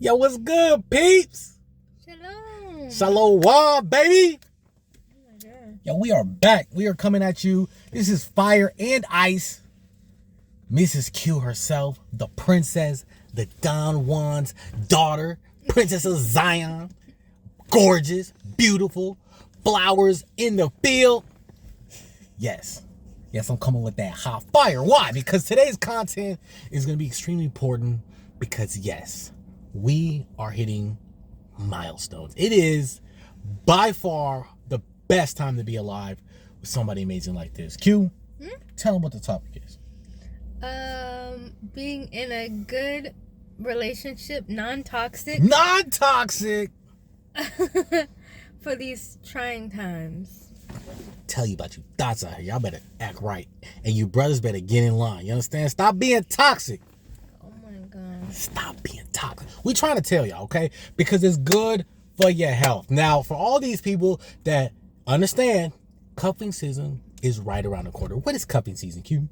Yo, what's good, peeps? Shalom. Shalom, baby. Oh my God. Yo, we are back. We are coming at you. This is Fire and Ice. Mrs. Q herself, the princess, the Don Juan's daughter, Princess of Zion. Gorgeous, beautiful, flowers in the field. Yes, I'm coming with that hot fire. Why? Because today's content is going to be extremely important because, yes, we are hitting milestones. It is by far the best time to be alive with somebody amazing like this. Q, tell them what the topic is. Being in a good relationship, non-toxic, for these trying times. Tell you about you thoughts out here. Y'all better act right. And you brothers better get in line. You understand? Stop being toxic. Oh my God. Stop being toxic. We trying to tell y'all, okay? Because it's good for your health. Now, for all these people that understand, cuffing season is right around the corner. What is cuffing season, Q?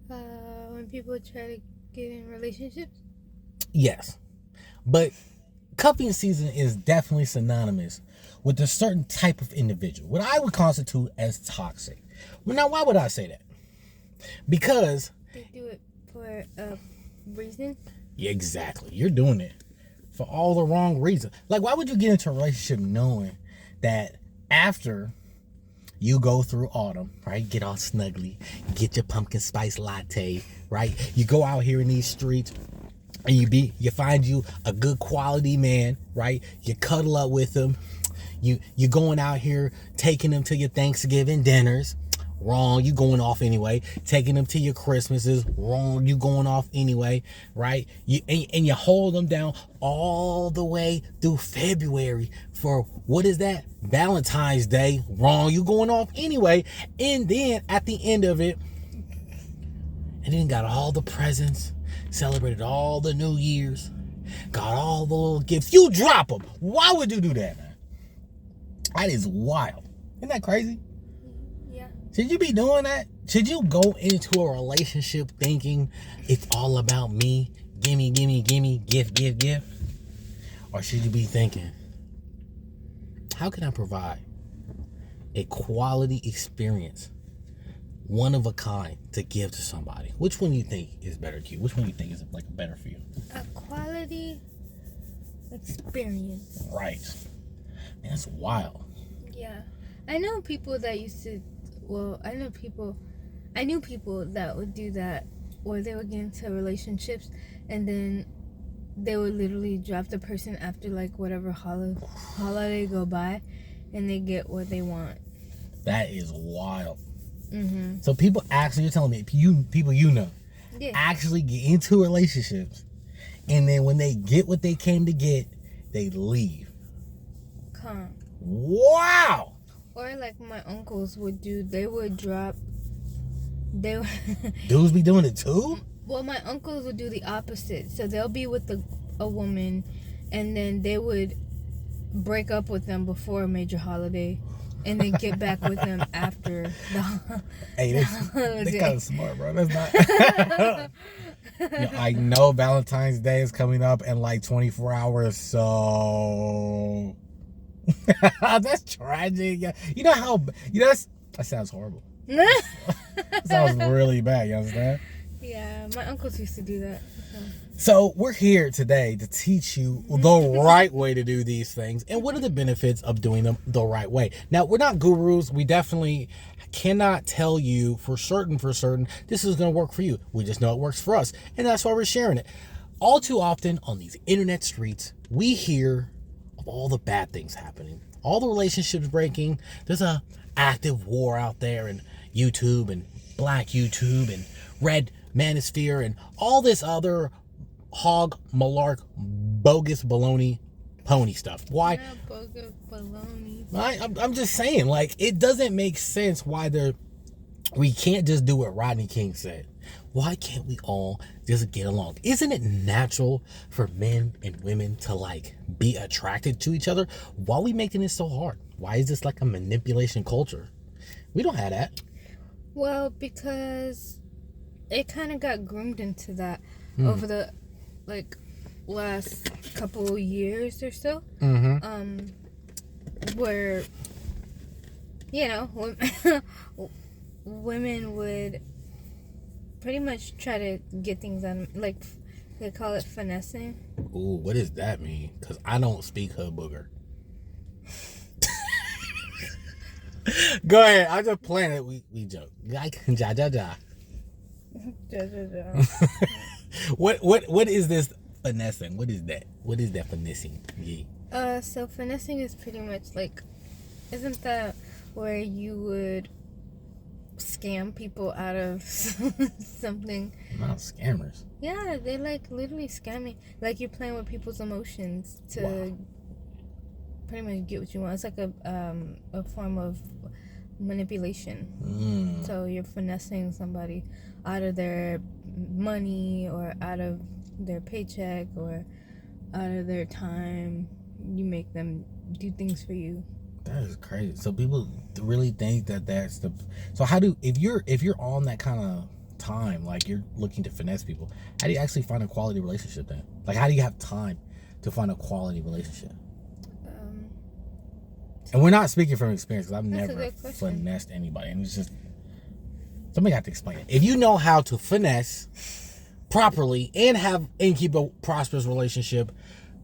When people try to get in relationships? Yes. But cuffing season is definitely synonymous with a certain type of individual, what I would constitute as toxic. Well, now, why would I say that? Because They do it for a reason? yeah, exactly. You're doing it for all the wrong reasons. Like, why would you get into a relationship knowing that after you go through autumn, right? Get all snuggly, get your pumpkin spice latte, right? You go out here in these streets and you find you a good quality man, right? You cuddle up with him. You going out here taking them to your Thanksgiving dinners. Wrong, you going off anyway. Taking them to your Christmases. Wrong, you going off anyway, right? And you hold them down all the way through February for, what is that? Valentine's Day. Wrong, you going off anyway. And then at the end of it, and then got all the presents, celebrated all the New Year's, got all the little gifts. You drop them. Why would you do that, man? That is wild. Isn't that crazy? Yeah. Should you be doing that? Should you go into a relationship thinking it's all about me? Gimme, gift. Or should you be thinking, how can I provide a quality experience, one of a kind, to give to somebody? Which one do you think is better, Q? Which one do you think is like better for you? A quality experience. Right. Man, that's wild. Yeah. I know people that used to, I knew people that would do that, where they would get into relationships and then they would literally drop the person after like whatever holiday go by and they get what they want. That is wild. Mm-hmm. So people actually, you're telling me, people you know, Yeah. actually get into relationships, and then when they get what they came to get, they leave. Come. Wow. Or like my uncles would do, they would Dudes be doing it too? well, my uncles would do the opposite. So they'll be with a woman and then they would break up with them before a major holiday and then get back with them after the Hey, they holiday. kind of smart, bro. That's not. Yo, I know Valentine's Day is coming up in like 24 hours, so that's tragic. You know how that sounds horrible. That sounds really bad. You understand? Yeah, my uncles used to do that. So we're here today to teach you the right way to do these things and what are the benefits of doing them the right way. Now, we're not gurus. We definitely cannot tell you for certain this is going to work for you. We just know it works for us, and that's why we're sharing it. All too often on these internet streets, we hear of all the bad things happening, all the relationships breaking. There's a active war out there in YouTube and Black YouTube and Red Manosphere and all this other hog, malark, bogus baloney, pony stuff. Why? Not bogus baloney. I'm just saying, like, it doesn't make sense why we can't just do what Rodney King said. Why can't we all just get along? Isn't it natural for men and women to like be attracted to each other? Why are we making it so hard? Why is this like a manipulation culture? We don't have that. Well, because it kind of got groomed into that over the, like, last couple years or so, where, you know, women would pretty much try to get things on, like, they call it finessing. Ooh, what does that mean? Because I don't speak hood booger. Go ahead. I'm just playing it. We joke. Like, ja. What is this finessing? What is that? What is that finessing? Yeah. So finessing is pretty much like, isn't that where you would scam people out of something? Not scammers. Yeah, they like literally scamming. Like you're playing with people's emotions to pretty much get what you want. It's like a form of manipulation. So you're finessing somebody out of their money or out of their paycheck or out of their time. You make them do things for you. That is crazy. So people really think that that's the. So how do if you're on that kind of time, like you're looking to finesse people, how do you actually find a quality relationship then? Like how do you have time to find a quality relationship? And we're not speaking from experience because I've never finessed anybody, and it's just somebody have to explain it. If you know how to finesse properly and keep a prosperous relationship,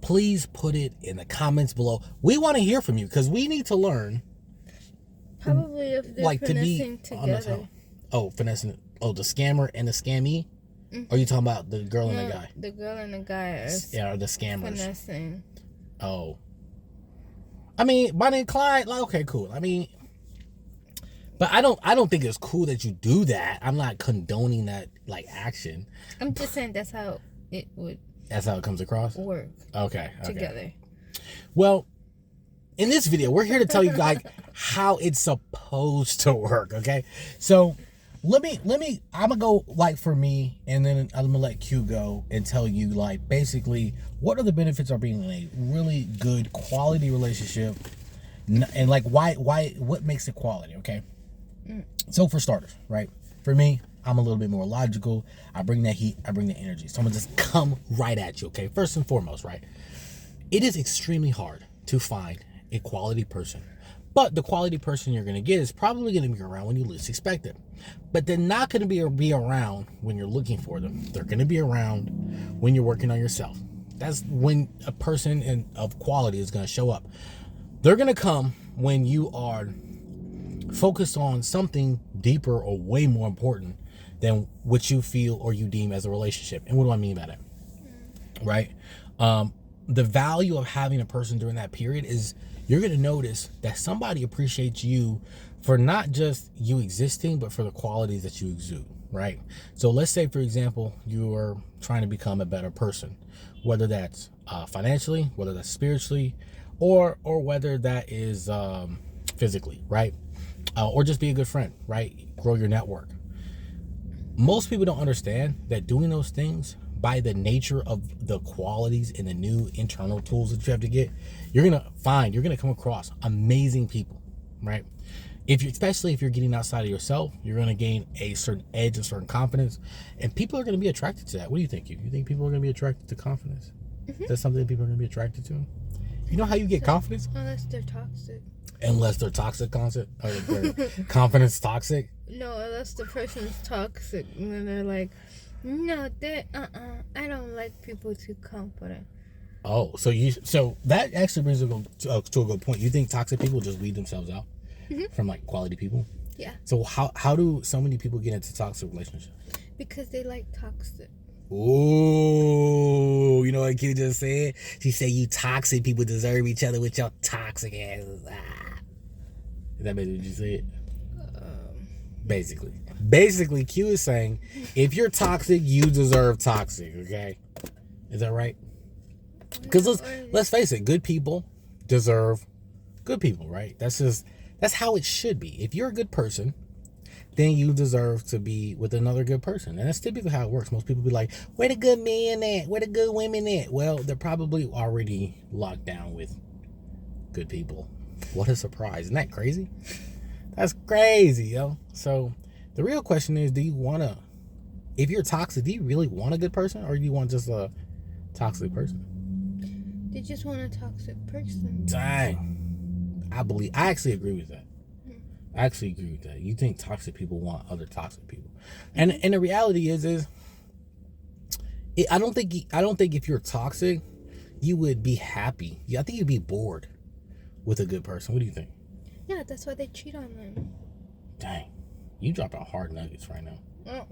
please put it in the comments below. We want to hear from you because we need to learn. Probably if they're like finessing together. Finessing. Oh, the scammer and the scammy. Or are you talking about the girl and the guy? The girl and the guy are the scammers. Finessing. Oh. I mean, Bonnie and Clyde, like, okay, cool. I mean, but I don't think it's cool that you do that. I'm not condoning that, like, action. I'm just saying that's how it would. That's how it comes across? Work. Okay. Together. Well, in this video, we're here to tell you, like, how it's supposed to work, okay? So, let me, I'm gonna go, like, for me, and then I'm gonna let Q go and tell you, like, basically, what are the benefits of being in a really good quality relationship, and, like, what makes it quality, okay? So, for starters, right? For me, I'm a little bit more logical. I bring that heat, I bring the energy. So, I'm gonna just come right at you, okay? First and foremost, right? It is extremely hard to find a quality person. But the quality person you're going to get is probably going to be around when you least expect it. But they're not going to be around when you're looking for them. They're going to be around when you're working on yourself. That's when a person of quality is going to show up. They're going to come when you are focused on something deeper or way more important than what you feel or you deem as a relationship. And what do I mean by that? Right? The value of having a person during that period is you're going to notice that somebody appreciates you for not just you existing, but for the qualities that you exude, right? So let's say, for example, you are trying to become a better person, whether that's financially, whether that's spiritually, or whether that is physically, right? Or just be a good friend, right? Grow your network. Most people don't understand that doing those things, by the nature of the qualities and the new internal tools that you have to get, you're going to come across amazing people, right? Especially if you're getting outside of yourself, you're going to gain a certain edge, a certain confidence, and people are going to be attracted to that. What do you think? You think people are going to be attracted to confidence? Mm-hmm. That's something that people are going to be attracted to? You know how you get confidence? Unless they're toxic. Unless they're toxic, confidence toxic? No, unless the person's toxic, and then they're like, no, I don't like people too confident. Oh, so that actually brings to a good point. You think toxic people just weed themselves out from like quality people? Yeah. So how do so many people get into toxic relationships? Because they like toxic. Ooh, you know what Q just said? She said you toxic people deserve each other with your toxic asses. Is that basically what you said? Basically, Q is saying, if you're toxic, you deserve toxic, okay? Is that right? Because let's face it, good people deserve good people, right? That's how it should be. If you're a good person, then you deserve to be with another good person. And that's typically how it works. Most people be like, where the good men at? Where the good women at? Well, they're probably already locked down with good people. What a surprise. Isn't that crazy? That's crazy, yo. So the real question is, if you're toxic, do you really want a good person, or do you want just a toxic person. They just want a toxic person. Dang. I actually agree with that. I actually agree with that. You think toxic people want other toxic people. And the reality is I don't think if you're toxic, you would be happy. I think you'd be bored with a good person. What do you think? Yeah, that's why they cheat on them. Dang. You dropping hard nuggets right now. Oh.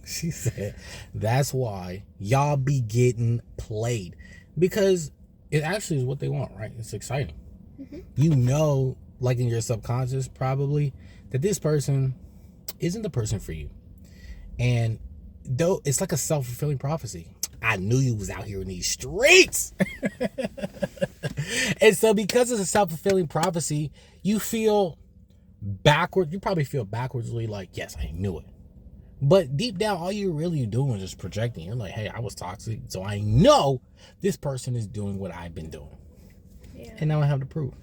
She said, that's why y'all be getting played. Because it actually is what they want, right? It's exciting. Mm-hmm. You know, like in your subconscious, probably, that this person isn't the person for you. And though it's like a self-fulfilling prophecy. I knew you was out here in these streets. And so because it's a self-fulfilling prophecy, you feel backward. You probably feel backwardsly like, yes, I knew it. But deep down, all you're really doing is just projecting. You're like, hey, I was toxic, so I know this person is doing what I've been doing. Yeah. And now I have to prove.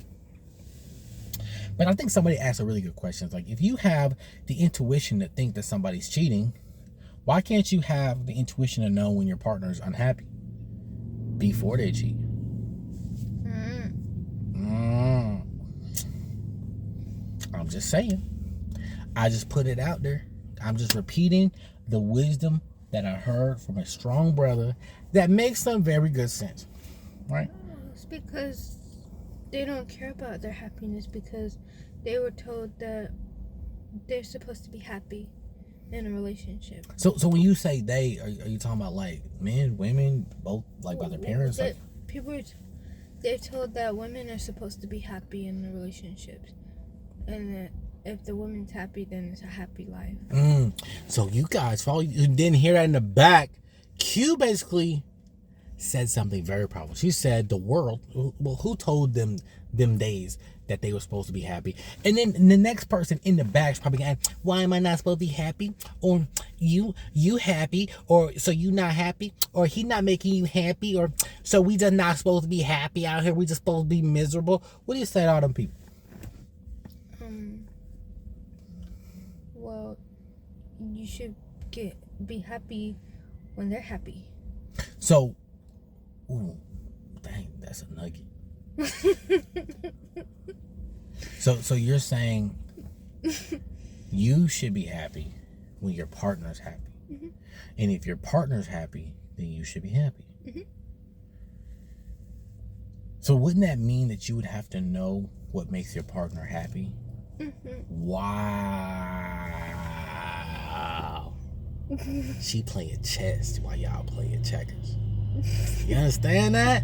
But I think somebody asked a really good question. It's like, if you have the intuition to think that somebody's cheating, why can't you have the intuition to know when your partner is unhappy before they cheat? I'm just saying. I just put it out there. I'm just repeating the wisdom that I heard from a strong brother that makes some very good sense. Right? It's because they don't care about their happiness, because they were told that they're supposed to be happy in a relationship. So when you say they, are you talking about like men, women, both, like by their parents? Like, they're told that women are supposed to be happy in the relationships, and that if the woman's happy, then it's a happy life. So you guys, for all you didn't hear that in the back, Q basically said something very powerful. She said the world, well, who told them days that they were supposed to be happy? And then the next person in the back is probably going, why am I not supposed to be happy? Or you happy? Or so you not happy? Or he not making you happy? Or so we just not supposed to be happy out here? We just supposed to be miserable? What do you say to all them people? Well, you should be happy when they're happy. So, ooh, dang, that's a nugget. So you're saying you should be happy when your partner's happy. Mm-hmm. And if your partner's happy, then you should be happy. Mm-hmm. So wouldn't that mean that you would have to know what makes your partner happy? Mm-hmm. Wow. She playing chess while y'all playing checkers. You understand that?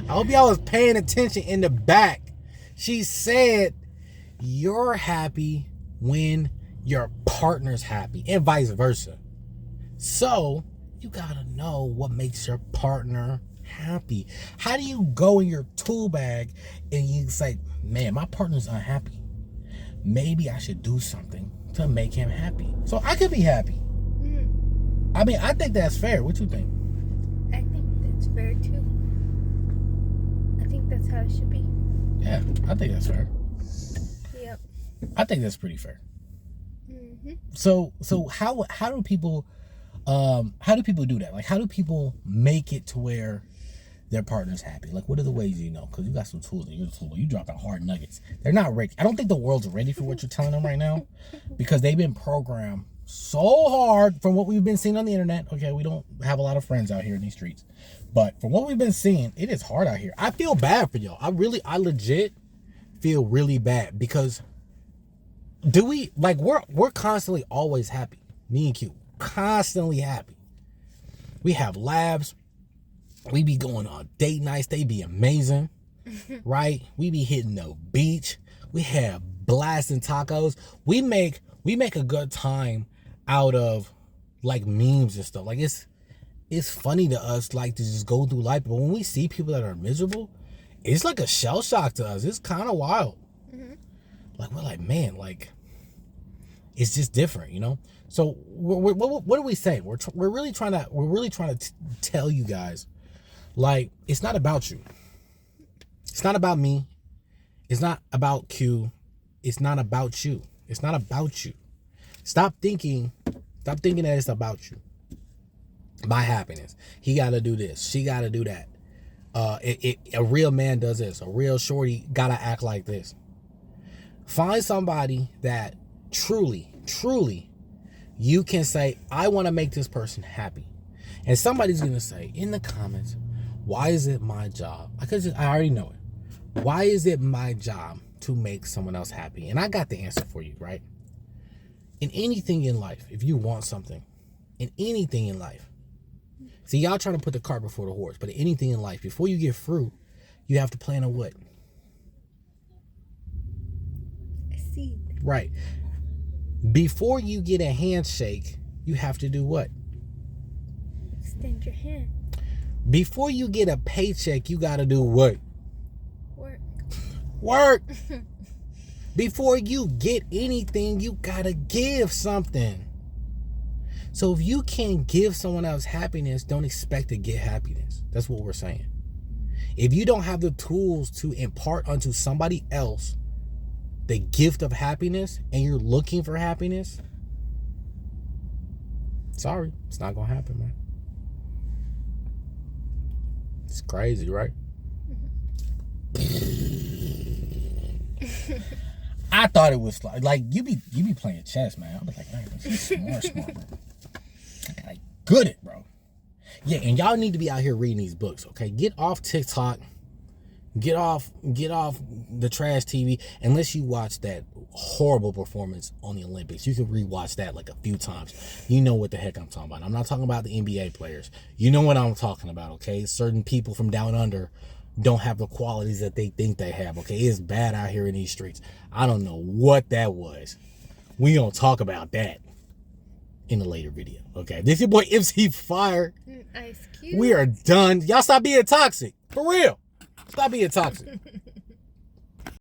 I hope y'all was paying attention in the back. She said you're happy when your partner's happy and vice versa. So you gotta know what makes your partner happy. How do you go in your tool bag and you say, man, my partner's unhappy. Maybe I should do something to make him happy so I could be happy. I mean, I think that's fair. What you think? I think that's fair too. I think that's how it should be. Yeah, I think that's fair. Yep. I think that's pretty fair. Mm-hmm. So how do people do that? Like, how do people make it to where their partner's happy? Like, what are the ways you know? Because you got some tools in your tool. You dropping hard nuggets. They're not ready. I don't think the world's ready for what you're telling them right now, because they've been programmed so hard from what we've been seeing on the internet. Okay, we don't have a lot of friends out here in these streets, but from what we've been seeing, it is hard out here. I feel bad for y'all. I legit feel really bad, because we're constantly always happy. Me and Q, constantly happy. We have labs. We be going on date nights. They be amazing, right? We be hitting the beach. We have blasting tacos. We make a good time out of like memes and stuff. Like it's funny to us, like, to just go through life. But when we see people that are miserable, it's like a shell shock to us. It's kind of wild. Mm-hmm. Like, we're like, man, like, it's just different, you know? So what are we saying? We're really trying to tell you guys, like, it's not about you. It's not about me. It's not about Q. It's not about you. It's not about you. Stop thinking that it's about you. my happiness. He got to do this. She got to do that. A real man does this. A real shorty got to act like this. Find somebody that truly you can say, I want to make this person happy. And somebody's going to say in the comments, why is it my job? Because I already know it. Why is it my job to make someone else happy? And I got the answer for you, right? In anything in life, if you want something, in anything in life, see, y'all trying to put the cart before the horse, but in anything in life, before you get fruit, you have to plant a what? A seed. Right. Before you get a handshake, you have to do what? Extend your hand. Before you get a paycheck, you got to do what? Work. Before you get anything, you got to give something. So if you can't give someone else happiness, don't expect to get happiness. That's what we're saying. If you don't have the tools to impart unto somebody else the gift of happiness and you're looking for happiness, sorry, it's not going to happen, man. It's crazy, right? I thought it was like you be playing chess, man. I was like, man, this is smart, bro. Like, good at, bro. Yeah, and y'all need to be out here reading these books, okay? Get off TikTok. Get off the trash TV. Unless you watch that horrible performance on the Olympics, you can rewatch that like a few times. You know what the heck I'm talking about. I'm not talking about the NBA players. You know what I'm talking about, okay? Certain people from down under don't have the qualities that they think they have, okay? It's bad out here in these streets. I don't know what that was. We gonna talk about that in a later video, okay? This is your boy MC Fire. Ice Cube. We are done. Y'all stop being toxic. For real. Stop being toxic.